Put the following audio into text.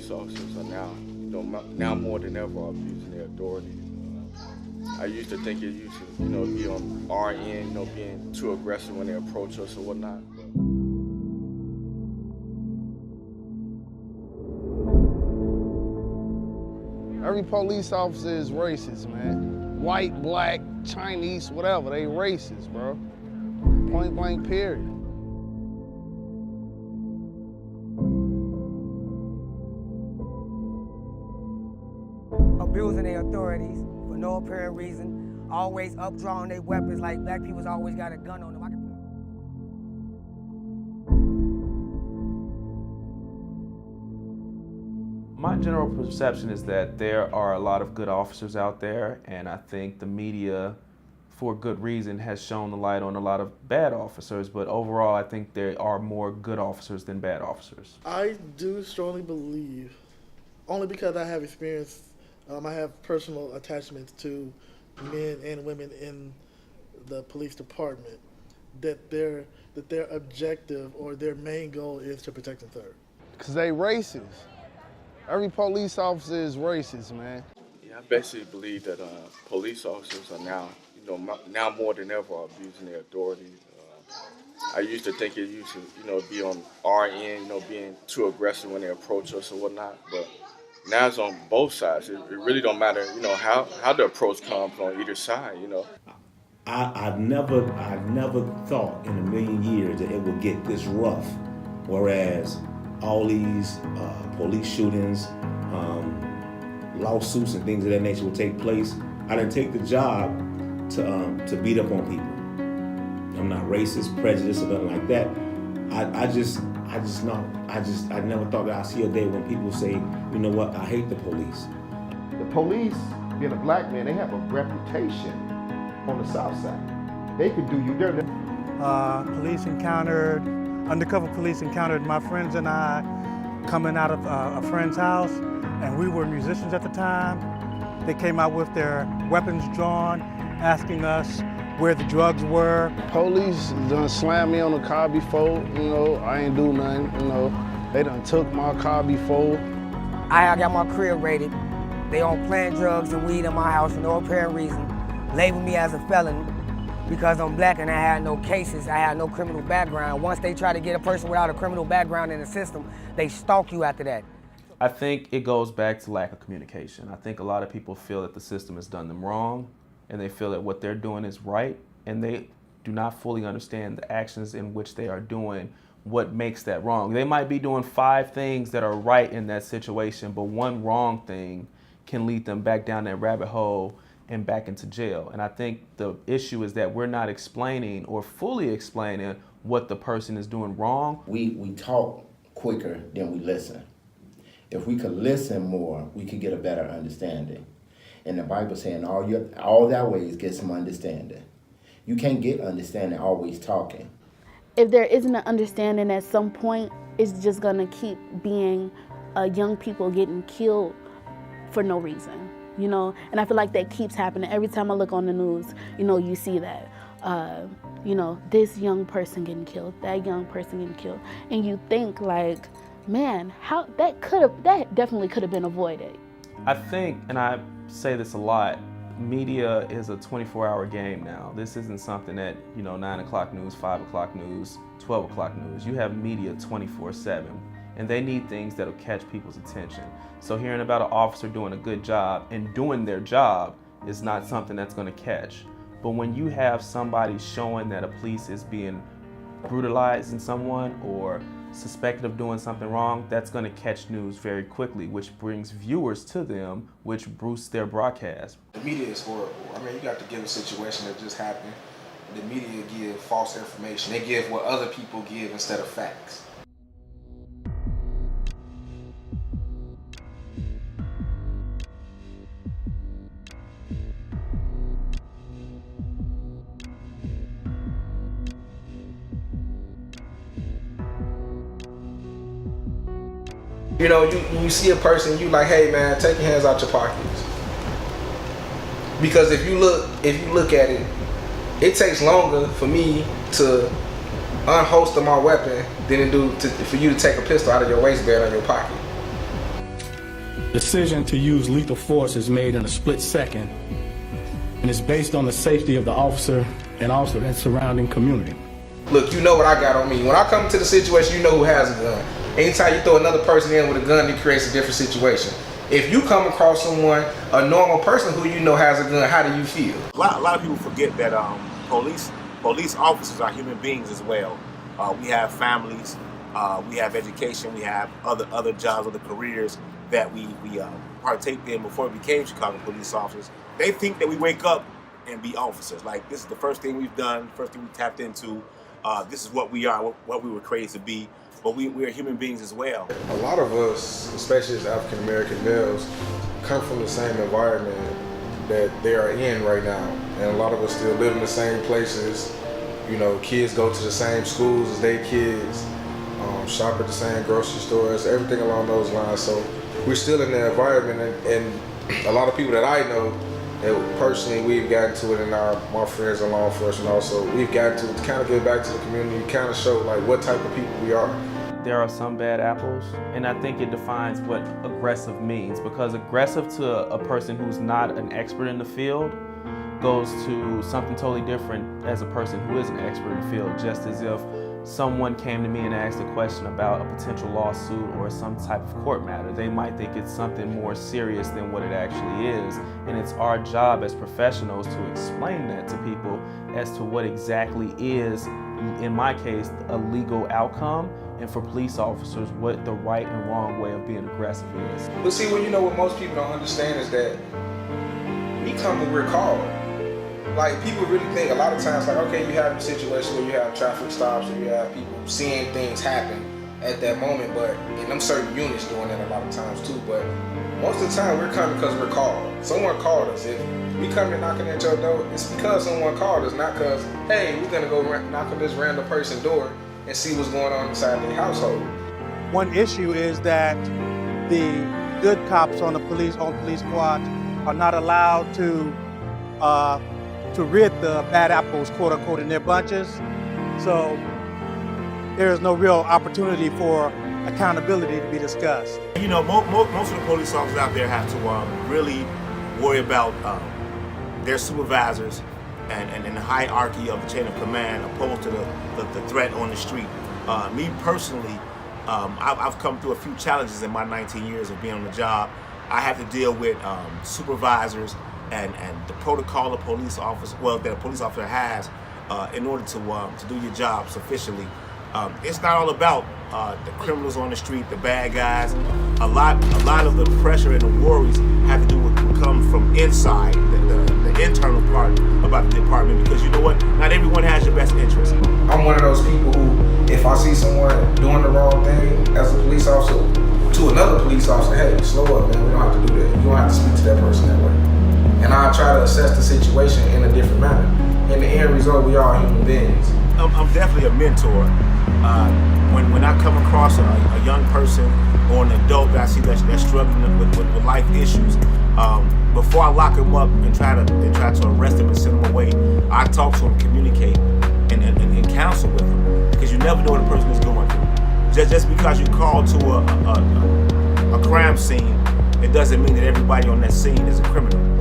police officers are now, now more than ever are abusing their authority. I used to think it used to, be on our end, being too aggressive when they approach us or whatnot. Every police officer is racist, man. White, black, Chinese, whatever, they racist, bro. Point blank, period. Abusing their authorities for no apparent reason, always updrawing their weapons like black people's always got a gun on them. My general perception is that there are a lot of good officers out there, and I think the media, for good reason, has shown the light on a lot of bad officers, but overall I think there are more good officers than bad officers. I do strongly believe, only because I have experience, I have personal attachments to men and women in the police department, that their objective or their main goal is to protect and serve. Because they racist. Every police officer is racist, man. Yeah, I basically believe that police officers are now, now more than ever are abusing their authority. I used to think it used to, be on our end, being too aggressive when they approach us or whatnot. But now it's on both sides. It really don't matter, how the approach comes on either side, I've never thought in a million years that it would get this rough, whereas all these police shootings, lawsuits and things of that nature will take place. I didn't take the job to beat up on people. I'm not racist, prejudiced, or nothing like that. I never thought that I'd see a day when people say, you know what, I hate the police. The police, being a black man, they have a reputation on the South Side. They could do you dirty. Undercover police encountered my friends and I coming out of a friend's house, and we were musicians at the time. They came out with their weapons drawn, asking us where the drugs were. Police done slammed me on the car before, I ain't do nothing, They done took my car before. I got my crib raided. They on plant drugs and weed in my house for no apparent reason. Labeled me as a felon because I'm black and I had no cases, I had no criminal background. Once they try to get a person without a criminal background in the system, they stalk you after that. I think it goes back to lack of communication. I think a lot of people feel that the system has done them wrong, and they feel that what they're doing is right, and they do not fully understand the actions in which they are doing, what makes that wrong. They might be doing 5 things that are right in that situation, but one wrong thing can lead them back down that rabbit hole and back into jail. And I think the issue is that we're not explaining or fully explaining what the person is doing wrong. We talk quicker than we listen. If we could listen more, we could get a better understanding. And the Bible saying, all thy ways get some understanding. You can't get understanding always talking. If there isn't an understanding at some point, it's just gonna keep being young people getting killed for no reason. And I feel like that keeps happening. Every time I look on the news, you see that, this young person getting killed, that young person getting killed. And you think like, man, how that definitely could have been avoided. I think, and I say this a lot, media is a 24-hour game now. This isn't something that, 9 o'clock news, 5 o'clock news, 12 o'clock news. You have media 24/7. And they need things that'll catch people's attention. So hearing about an officer doing a good job and doing their job is not something that's gonna catch. But when you have somebody showing that a police is being brutalizing someone or suspected of doing something wrong, that's gonna catch news very quickly, which brings viewers to them, which boosts their broadcast. The media is horrible. You got to give a situation that just happened. The media give false information. They give what other people give instead of facts. You see a person, you like, hey man, take your hands out your pockets. Because if you look at it, it takes longer for me to unholster my weapon than it do for you to take a pistol out of your waistband or your pocket. decision to use lethal force is made in a split second, and it's based on the safety of the officer and also the surrounding community. Look, you know what I got on me. When I come to the situation, you know who has a gun. Anytime you throw another person in with a gun, it creates a different situation. If you come across someone, a normal person who you know has a gun, how do you feel? A lot of people forget that police officers are human beings as well. We have families, we have education, we have other jobs, other careers that we partake in before we became Chicago police officers. They think that we wake up and be officers. Like, this is the first thing we've done, first thing we tapped into. This is what we are, what we were created to be. But we are human beings as well. A lot of us, especially as African American males, come from the same environment that they are in right now. And a lot of us still live in the same places. You know, kids go to the same schools as their kids, shop at the same grocery stores, everything along those lines. So we're still in the environment, and a lot of people that I know, that personally we've gotten to it in my friends in law enforcement also, we've gotten to kind of get back to the community, kind of show like what type of people we are. There are some bad apples, and I think it defines what aggressive means, because aggressive to a person who's not an expert in the field goes to something totally different as a person who is an expert in the field. Just as if someone came to me and asked a question about a potential lawsuit or some type of court matter, they might think it's something more serious than what it actually is. And it's our job as professionals to explain that to people as to what exactly is, in my case, a legal outcome, and for police officers, what the right and wrong way of being aggressive is. But see, well, you know what most people don't understand is that we come when we're called. Like, people really think a lot of times, like, okay, you have a situation where you have traffic stops or you have people seeing things happen at that moment, but in them certain units doing that a lot of times too. But most of the time we're coming because we're called. Someone called us. If we come here knocking at your door, it's because someone called us, not because, hey, we're gonna go knock on this random person's door and see what's going on inside their household. One issue is that the good cops on police squad are not allowed to rid the bad apples, quote unquote, in their bunches. So there is no real opportunity for accountability to be discussed. You know, most of the police officers out there have to really worry about their supervisors and the hierarchy of the chain of command, opposed to the threat on the street. Me personally, I've come through a few challenges in my 19 years of being on the job. I have to deal with supervisors and the protocol a police officer, that a police officer has in order to do your job sufficiently. It's not all about the criminals on the street, the bad guys. A lot of the pressure and the worries have to do with what comes from inside, the internal part about the department, because you know what? Not everyone has your best interest. I'm one of those people who, if I see someone doing the wrong thing as a police officer to another police officer, hey, slow up, man, we don't have to do that. You don't have to speak to that person that way. And I try to assess the situation in a different manner. In the end result, we are human beings. I'm definitely a mentor. When I come across a young person or an adult that I see that's struggling with life issues, before I lock him up and try to arrest him and send him away, I talk to him, communicate, and counsel with him, because you never know what a person is going through. Just because you're called to a crime scene, it doesn't mean that everybody on that scene is a criminal.